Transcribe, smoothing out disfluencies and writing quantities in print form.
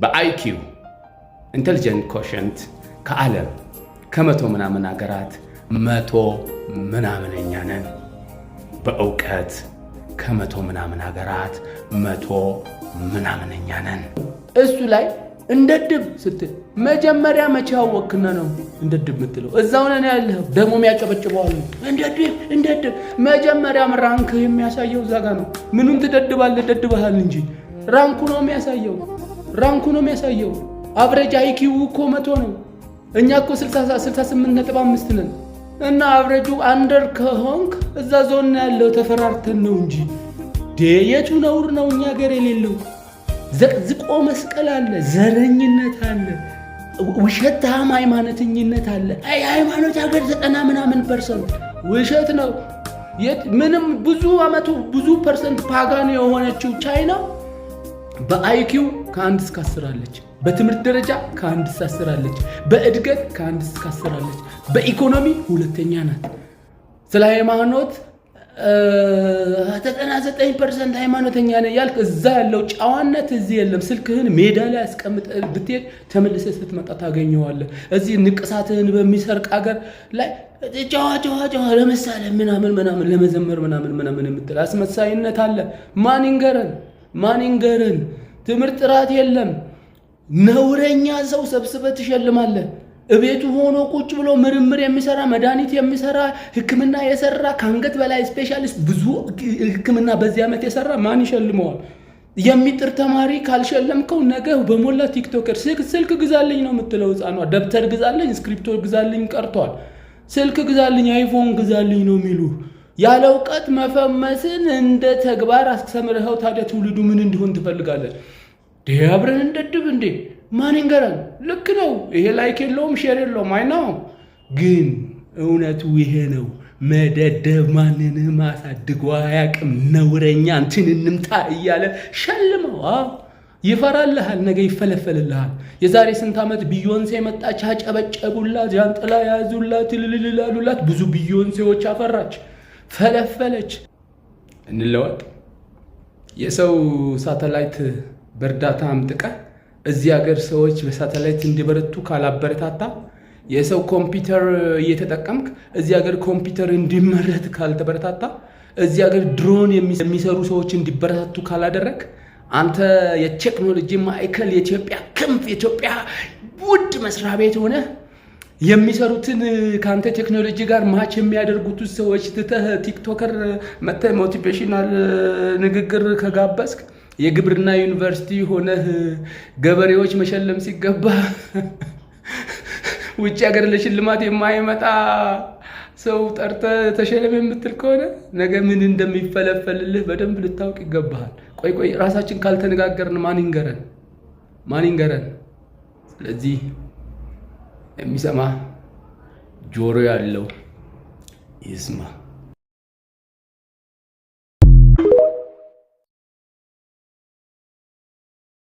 በአይኪው ኢንተሊጀንት ኮሸንት ከዓለም ከመቶ ምናምን ሀገራት 100 ምናምነኛ ነን። በእውቀት ከመቶ ምናምን ሀገራት 100 ምናምነኛ ነን። እሱ ላይ እንደድብ ስትል መጀመሪያ መቼ አወቅና ነው እንደድብ የምትለው? እዛው ነን ያለው ደግሞ የሚያጨበጭበዋል። እንደድብ መጀመሪያ ራንክ የሚያሳየው እዛ ጋር ነው። ምኑን ትደድባለህ? ደድበሃል እንጂ ራንኩ ነው የሚያሳየው። አቨሬጅ አይኪው እኮ 100 ነው። እኛ እኮ 68.5 ነን እና አቨሬጁ አንደር ከሆንክ እዛ ዞን ያለው ተፈራርተን ነው እንጂ የቱ ነውር ነው እኛ ሀገር የሌለው? ዘቅዝቆ መስቀል አለ፣ ዘረኝነት አለ፣ ውሸታም ሃይማኖተኝነት አለ። ሃይማኖት ሀገር 90 ምናምን % ውሸት ነው። ምንም ብዙ ፐርሰንት ፓጋን የሆነችው ቻይና በአይኪው ከ1 እስከ 10 አለች። በትምህርት ደረጃ ከ1 እስከ 10 አለች። በእድገት ከ1 እስከ 10 አለች። በኢኮኖሚ ሁለተኛ ናት። ስለ ሃይማኖት 99% ሃይማኖተኛ ነህ ያልክ እዛ ያለው ጨዋነት እዚህ የለም። ስልክህን ሜዳ ላይ አስቀምጠህ ብትሄድ ተመልሰህ ስትመጣ ታገኘዋለህ። እዚህ ንቅሳትህን በሚሰርቅ አገር ላይ ጨዋ ለምሳሌ ምናምን ለመዘመር ምናምን የምትል አስመሳይነት አለ። ማን ይንገረን? ትምህርት ጥራት የለም። ነውረኛ ሰው ሰብስበህ ትሸልማለህ። እቤቱ ሆኖ ቁጭ ብሎ ምርምር የሚሰራ መድኃኒት የሚሰራ ሕክምና የሰራ ከአንገት በላይ ስፔሻሊስት ብዙ ሕክምና በዚህ ዓመት የሰራ ማን ይሸልመዋል? የሚጥር ተማሪ ካልሸለምከው ነገ በሞላ ቲክቶከር ስልክ ግዛልኝ ነው የምትለው። ሕፃኗ ደብተር ግዛልኝ፣ ስክሪፕቶ ግዛልኝ ቀርቷል። ስልክ ግዛልኝ፣ አይፎን ግዛልኝ ነው የሚሉ። ያለ እውቀት መፈመስን እንደ ተግባር አስተምረኸው ታዲያ ትውልዱ ምን እንዲሆን ትፈልጋለህ? አብረን እንደድብ እንዴ? ማን ይንገራል? ልክ ነው። ይሄ ላይክ የለውም ሼር የለውም አይናው፣ ግን እውነቱ ይሄ ነው። መደደብ ማንንም አሳድጎ አያውቅም። ነውረኛ እንትን እንምታ እያለ ሸልመው ይፈራልሃል፣ ነገ ይፈለፈልልሃል። የዛሬ ስንት ዓመት ቢዮንሴ መጣች፣ አጨበጨቡላት፣ ጃንጥላ ያዙላት፣ ልልልላሉላት። ብዙ ቢዮንሴዎች አፈራች፣ ፈለፈለች። እንለወጥ። የሰው ሳተላይት በእርዳታ አምጥቀ እዚህ ሀገር ሰዎች በሳተላይት እንዲበረቱ ካላበረታታ፣ የሰው ኮምፒውተር እየተጠቀምክ እዚህ ሀገር ኮምፒውተር እንዲመረት ካልተበረታታ፣ እዚህ ሀገር ድሮን የሚሰሩ ሰዎች እንዲበረታቱ ካላደረግ፣ አንተ የቴክኖሎጂ ማዕከል የኢትዮጵያ ክንፍ የኢትዮጵያ ውድ መስሪያ ቤት ሆነ የሚሰሩትን ከአንተ ቴክኖሎጂ ጋር ማች የሚያደርጉት ሰዎች ትተህ ቲክቶከር መተህ ሞቲቬሽናል ንግግር ከጋበዝክ፣ የግብርና ዩኒቨርሲቲ ሆነህ ገበሬዎች መሸለም ሲገባ ውጭ ሀገር ለሽልማት የማይመጣ ሰው ጠርተህ ተሸለም የምትል ከሆነ ነገ ምን እንደሚፈለፈልልህ በደንብ ልታውቅ ይገባሃል። ቆይ ራሳችን ካልተነጋገርን ማን ይንገረን? ስለዚህ የሚሰማ ጆሮ ያለው ይስማ።